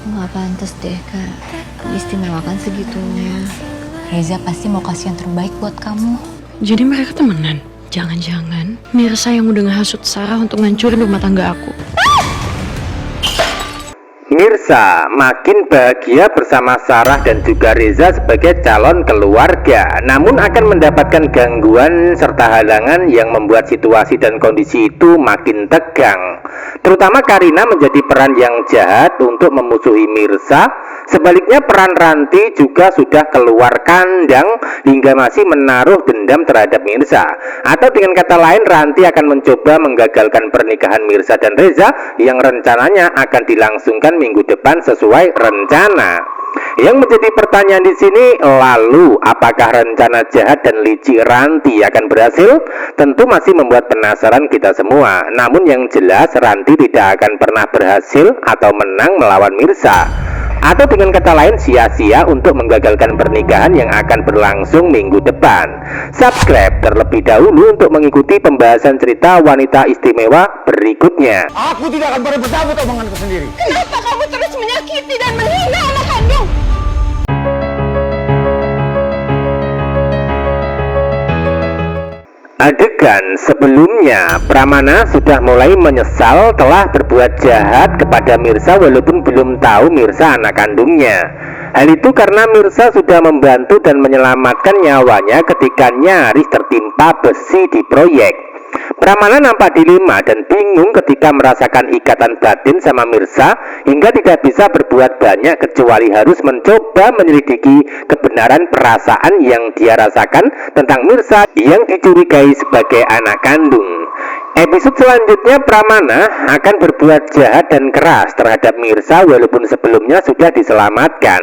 Nggak pantas deh Kak, istimewakan segitunya. Reza pasti mau kasih yang terbaik buat kamu. Jadi mereka temenan? Jangan-jangan Mirsa yang udah ngehasut Sarah untuk ngancurin rumah tangga aku. Mirsa makin bahagia bersama Sarah dan juga Reza sebagai calon keluarga, namun akan mendapatkan gangguan serta halangan yang membuat situasi dan kondisi itu makin tegang. Terutama Karina menjadi peran yang jahat untuk memusuhi Mirsa. Sebaliknya peran Ranti juga sudah keluar kandang hingga masih menaruh dendam terhadap Mirsa. Atau dengan kata lain, Ranti akan mencoba menggagalkan pernikahan Mirsa dan Reza yang rencananya akan dilangsungkan minggu depan sesuai rencana. Yang menjadi pertanyaan di sini, lalu apakah rencana jahat dan licik Ranti akan berhasil? Tentu masih membuat penasaran kita semua. Namun yang jelas Ranti tidak akan pernah berhasil atau menang melawan Mirsa. Atau dengan kata lain sia-sia untuk menggagalkan pernikahan yang akan berlangsung minggu depan. Subscribe terlebih dahulu untuk mengikuti pembahasan cerita wanita istimewa berikutnya. Aku tidak akan pernah bertabut omonganku sendiri. Kenapa kamu terus menyakiti dan menghina anak kandung? Adegan sebelumnya, Pramana sudah mulai menyesal telah berbuat jahat kepada Mirsa walaupun belum tahu Mirsa anak kandungnya. Hal itu karena Mirsa sudah membantu dan menyelamatkan nyawanya ketika nyaris tertimpa besi di proyek. Pramana nampak dilema dan bingung ketika merasakan ikatan batin sama Mirsa hingga tidak bisa berbuat banyak kecuali harus mencoba menyelidiki kebenaran perasaan yang dia rasakan tentang Mirsa yang dicurigai sebagai anak kandung. Episode selanjutnya Pramana akan berbuat jahat dan keras terhadap Mirsa walaupun sebelumnya sudah diselamatkan.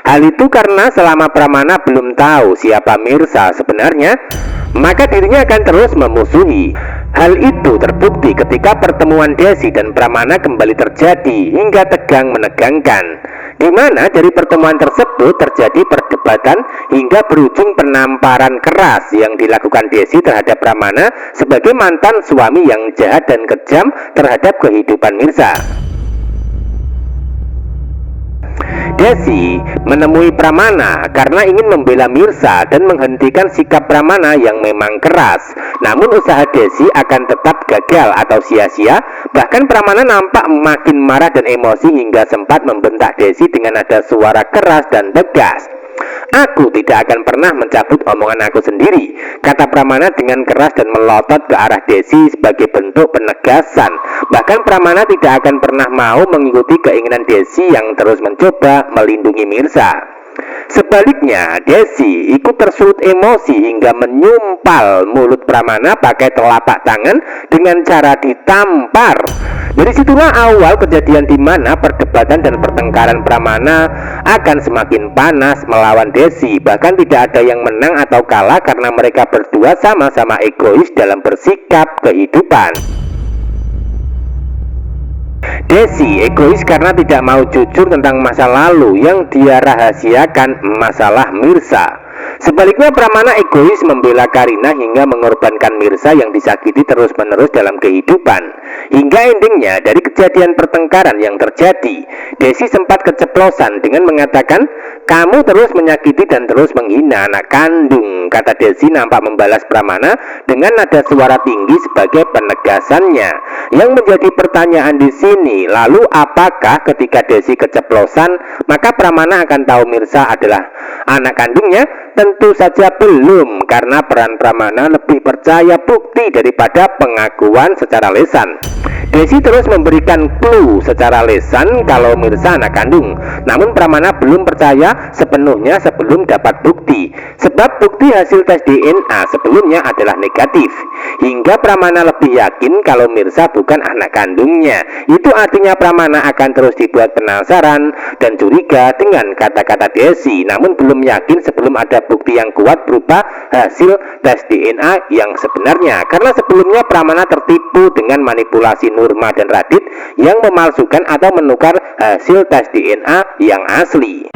Hal itu karena selama Pramana belum tahu siapa Mirsa sebenarnya, maka dirinya akan terus memusuhi. Hal itu terbukti ketika pertemuan Desi dan Pramana kembali terjadi hingga tegang menegangkan, di mana dari pertemuan tersebut terjadi perdebatan hingga berujung penamparan keras yang dilakukan Desi terhadap Pramana sebagai mantan suami yang jahat dan kejam terhadap kehidupan Mirsa. Desi menemui Pramana karena ingin membela Mirsa dan menghentikan sikap Pramana yang memang keras. Namun usaha Desi akan tetap gagal atau sia-sia. Bahkan Pramana nampak makin marah dan emosi hingga sempat membentak Desi dengan nada suara keras dan tegas. "Aku tidak akan pernah mencabut omongan aku sendiri," kata Pramana dengan keras dan melotot ke arah Desi sebagai bentuk penegasan. Bahkan Pramana tidak akan pernah mau mengikuti keinginan Desi yang terus mencoba melindungi Mirsa. Sebaliknya, Desi ikut tersulut emosi hingga menyumpal mulut Pramana pakai telapak tangan dengan cara ditampar. Dari situlah awal kejadian di mana perdebatan dan pertengkaran Pramana akan semakin panas melawan Desi. Bahkan tidak ada yang menang atau kalah karena mereka berdua sama-sama egois dalam bersikap kehidupan. Desi egois karena tidak mau jujur tentang masa lalu yang dia rahasiakan, masalah Mirsa. Sebaliknya Pramana egois membela Karina hingga mengorbankan Mirsa yang disakiti terus-menerus dalam kehidupan. Hingga endingnya dari kejadian pertengkaran yang terjadi, Desi sempat keceplosan dengan mengatakan, "Kamu terus menyakiti dan terus menghina anak kandung," kata Desi nampak membalas Pramana dengan nada suara tinggi sebagai penegasannya. Yang menjadi pertanyaan di sini, lalu apakah ketika Desi keceplosan maka Pramana akan tahu Mirsa adalah anak kandungnya? Tentu saja belum, karena peran Pramana lebih percaya bukti daripada pengakuan secara lisan. Desi terus memberikan clue secara lisan kalau Mirsa anak kandung. Namun Pramana belum percaya sepenuhnya sebelum dapat bukti. Sebab bukti hasil tes DNA sebelumnya adalah negatif. Hingga Pramana lebih yakin kalau Mirsa bukan anak kandungnya. Itu artinya Pramana akan terus dibuat penasaran dan curiga dengan kata-kata Desi. Namun belum yakin sebelum ada bukti yang kuat berupa hasil tes DNA yang sebenarnya. Karena sebelumnya Pramana tertipu dengan manipulasi Nurma dan Radit yang memalsukan atau menukar hasil tes DNA yang asli.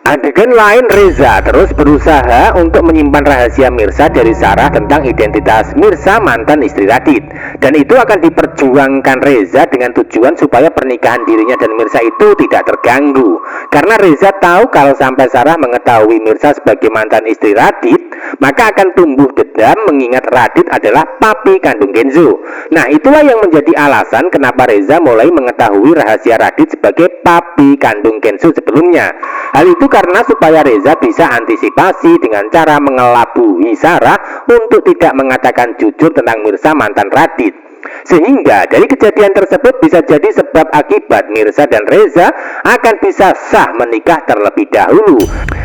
Adegan lain, Reza terus berusaha untuk menyimpan rahasia Mirsa dari Sarah tentang identitas Mirsa mantan istri Radit. Dan itu akan diperjuangkan Reza dengan tujuan supaya pernikahan dirinya dan Mirsa itu tidak terganggu. Karena Reza tahu kalau sampai Sarah mengetahui Mirsa sebagai mantan istri Radit, maka akan tumbuh dendam mengingat Radit adalah papi kandung Kenzo. Nah, itulah yang menjadi alasan kenapa Reza mulai mengetahui rahasia Radit sebagai papi kandung Kenzo sebelumnya. Hal itu karena supaya Reza bisa antisipasi dengan cara mengelabui Sarah untuk tidak mengatakan jujur tentang Mirsa mantan Radit. Sehingga dari kejadian tersebut bisa jadi sebab akibat Mirsa dan Reza akan bisa sah menikah terlebih dahulu.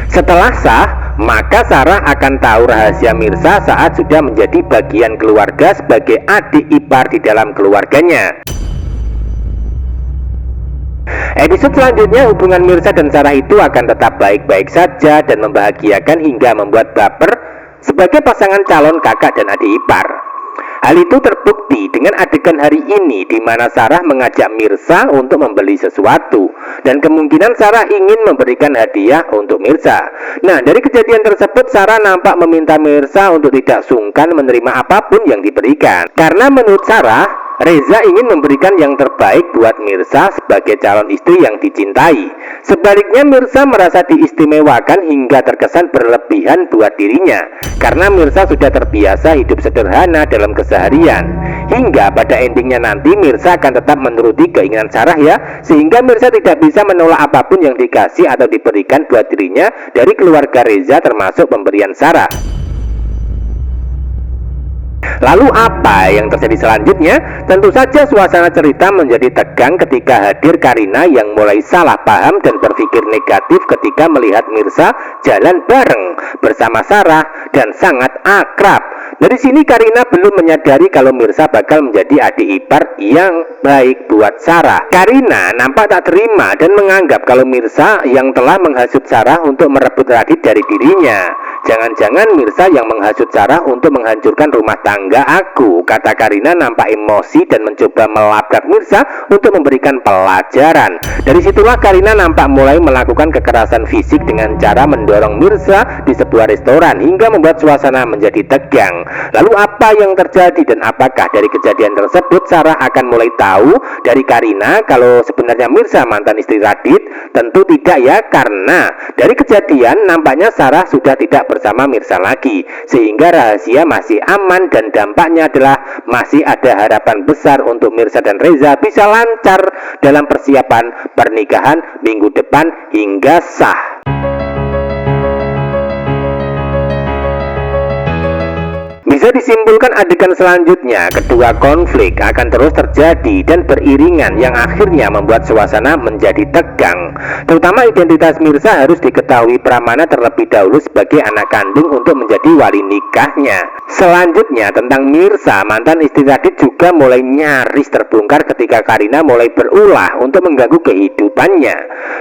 Setelah sah, maka Sarah akan tahu rahasia Mirsa saat sudah menjadi bagian keluarga sebagai adik ipar di dalam keluarganya. Episode selanjutnya hubungan Mirsa dan Sarah itu akan tetap baik-baik saja dan membahagiakan hingga membuat baper sebagai pasangan calon kakak dan adik ipar. Hal itu terbukti dengan adegan hari ini di mana Sarah mengajak Mirsa untuk membeli sesuatu dan kemungkinan Sarah ingin memberikan hadiah untuk Mirsa. Nah, dari kejadian tersebut Sarah nampak meminta Mirsa untuk tidak sungkan menerima apapun yang diberikan. Karena menurut Sarah, Reza ingin memberikan yang terbaik buat Mirsa sebagai calon istri yang dicintai. Sebaliknya Mirsa merasa diistimewakan hingga terkesan berlebihan buat dirinya. Karena Mirsa sudah terbiasa hidup sederhana dalam keseharian. Hingga pada endingnya nanti Mirsa akan tetap menuruti keinginan Sarah ya. Sehingga Mirsa tidak bisa menolak apapun yang dikasih atau diberikan buat dirinya dari keluarga Reza termasuk pemberian Sarah. Lalu apa yang terjadi selanjutnya? Tentu saja suasana cerita menjadi tegang ketika hadir Karina yang mulai salah paham dan berpikir negatif ketika melihat Mirsa jalan bareng bersama Sarah dan sangat akrab. Dari sini Karina belum menyadari kalau Mirsa bakal menjadi adik ipar yang baik buat Sarah. Karina nampak tak terima dan menganggap kalau Mirsa yang telah menghasut Sarah untuk merebut Radit dari dirinya. Jangan-jangan Mirsa yang menghasut Sarah untuk menghancurkan rumah tangga aku, kata Karina nampak emosi dan mencoba melabrak Mirsa untuk memberikan pelajaran. Dari situlah Karina nampak mulai melakukan kekerasan fisik dengan cara mendorong Mirsa di sebuah restoran hingga membuat suasana menjadi tegang. Lalu apa yang terjadi dan apakah dari kejadian tersebut Sarah akan mulai tahu dari Karina kalau sebenarnya Mirsa mantan istri Radit? Tentu tidak ya, karena dari kejadian nampaknya Sarah sudah tidak bersama Mirsa lagi, sehingga rahasia masih aman dan dampaknya adalah masih ada harapan besar untuk Mirsa dan Reza bisa lancar dalam persiapan pernikahan minggu depan hingga sah. Bisa disimpulkan adegan selanjutnya, kedua konflik akan terus terjadi dan beriringan yang akhirnya membuat suasana menjadi tegang. Terutama identitas Mirsa harus diketahui Pramana terlebih dahulu sebagai anak kandung untuk menjadi wali nikahnya. Selanjutnya tentang Mirsa, mantan istri Radit juga mulai nyaris terbongkar ketika Karina mulai berulah untuk mengganggu kehidupannya.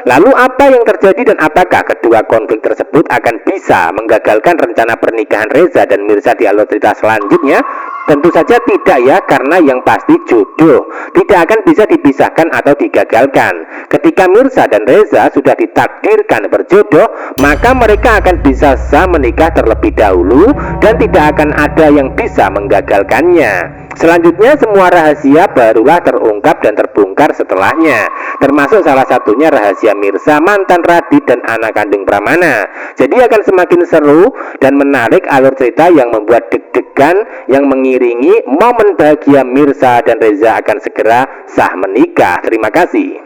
Lalu apa yang terjadi dan apakah kedua konflik tersebut akan bisa menggagalkan rencana pernikahan Reza dan Mirsa di alur cerita selanjutnya? Tentu saja tidak ya, karena yang pasti jodoh tidak akan bisa dipisahkan atau digagalkan. Ketika Mirsa dan Reza sudah ditakdirkan berjodoh, maka mereka akan bisa sah menikah terlebih dahulu dan tidak akan ada yang bisa menggagalkannya. Selanjutnya semua rahasia barulah terungkap dan terbongkar setelahnya, termasuk salah satunya rahasia Mirsa mantan Radit dan anak kandung Pramana. Jadi akan semakin seru dan menarik alur cerita yang membuat deg-degan yang mengiringi momen bahagia Mirsa dan Reza akan segera sah menikah. Terima kasih.